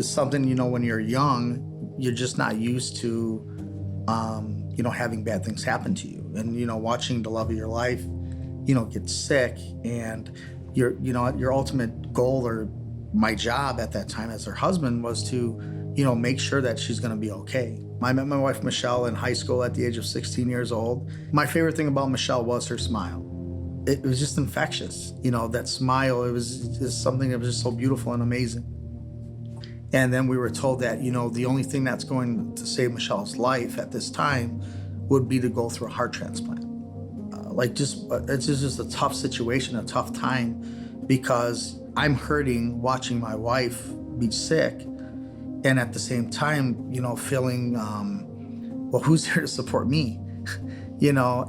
something, when you're young, you're just not used to, having bad things happen to you. And, watching the love of your life, get sick, and your ultimate goal, or my job at that time as her husband, was to, make sure that she's going to be okay. I met my wife, Michelle, in high school at the age of 16 years old. My favorite thing about Michelle was her smile. It was just infectious. That smile, it was just something that was just so beautiful and amazing. And then we were told that, the only thing that's going to save Michelle's life at this time would be to go through a heart transplant. It's just a tough situation, a tough time, because I'm hurting watching my wife be sick. And at the same time, feeling, well, who's there to support me? I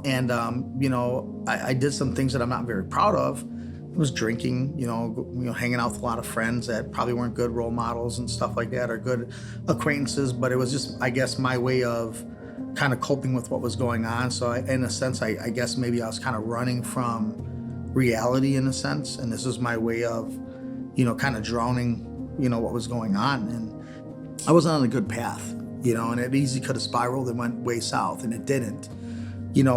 did some things that I'm not very proud of. I was drinking, hanging out with a lot of friends that probably weren't good role models and stuff like that, or good acquaintances, but it was just, I guess, my way of kind of coping with what was going on. So in a sense, I guess maybe I was kind of running from reality in a sense. And this was my way of, kind of drowning, what was going on. And I wasn't on a good path, and it easily could have spiraled and went way south, and it didn't.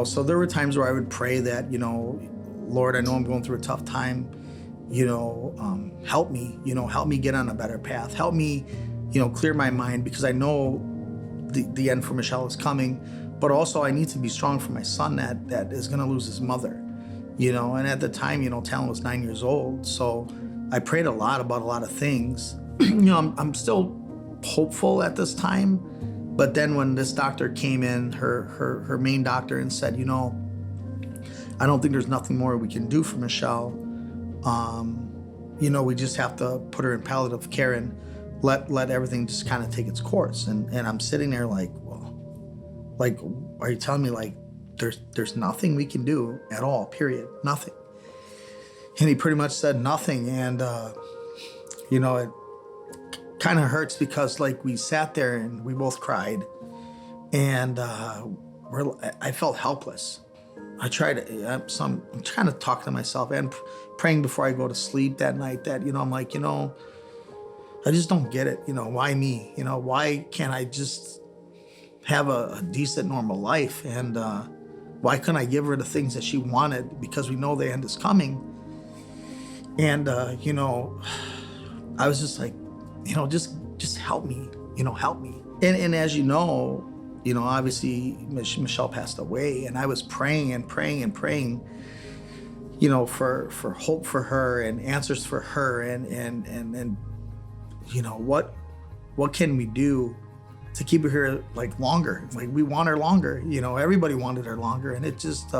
So there were times where I would pray that, Lord, I know I'm going through a tough time, help me get on a better path. Help me, clear my mind, because I know the end for Michelle is coming, but also I need to be strong for my son that is going to lose his mother, and at the time, Talon was 9 years old. So I prayed a lot about a lot of things. I'm still hopeful at this time. But then when this doctor came in, her main doctor, and said, I don't think there's nothing more we can do for Michelle. We just have to put her in palliative care and let everything just kind of take its course. And I'm sitting there like, well, are you telling me there's nothing we can do at all, period, nothing? And he pretty much said nothing. And, it kind of hurts, because we sat there and we both cried, and I felt helpless. I tried to, I'm trying to talk to myself and praying before I go to sleep that night that, I'm like, I just don't get it. Why me? Why can't I just have a decent, normal life? And why couldn't I give her the things that she wanted? Because we know the end is coming. And, I was just like, just help me, help me. And as obviously Michelle passed away, and I was praying and praying and praying, for hope for her and answers for her. And what can we do to keep her here longer? We want her longer, everybody wanted her longer. And it just,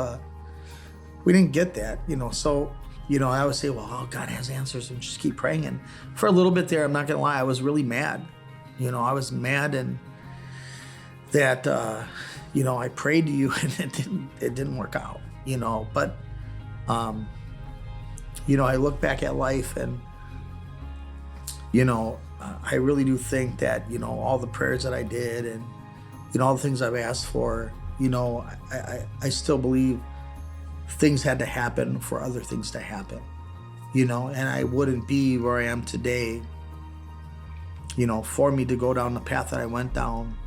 we didn't get that, so I would say, well, oh, God has answers, and just keep praying. And for a little bit there, I'm not going to lie, I was really mad. I was mad, and that, I prayed to you, and it didn't work out, But, I look back at life, and, I really do think that, all the prayers that I did, and, all the things I've asked for, I still believe things had to happen for other things to happen, and I wouldn't be where I am today, for me to go down the path that I went down,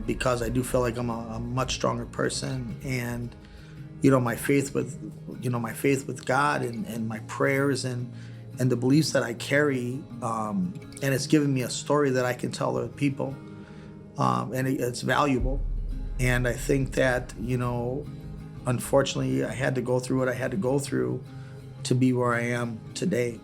because I do feel like I'm a much stronger person. And, my faith with God, and my prayers, and the beliefs that I carry, and it's given me a story that I can tell other people, and it's valuable. And I think that, unfortunately, I had to go through what I had to go through to be where I am today.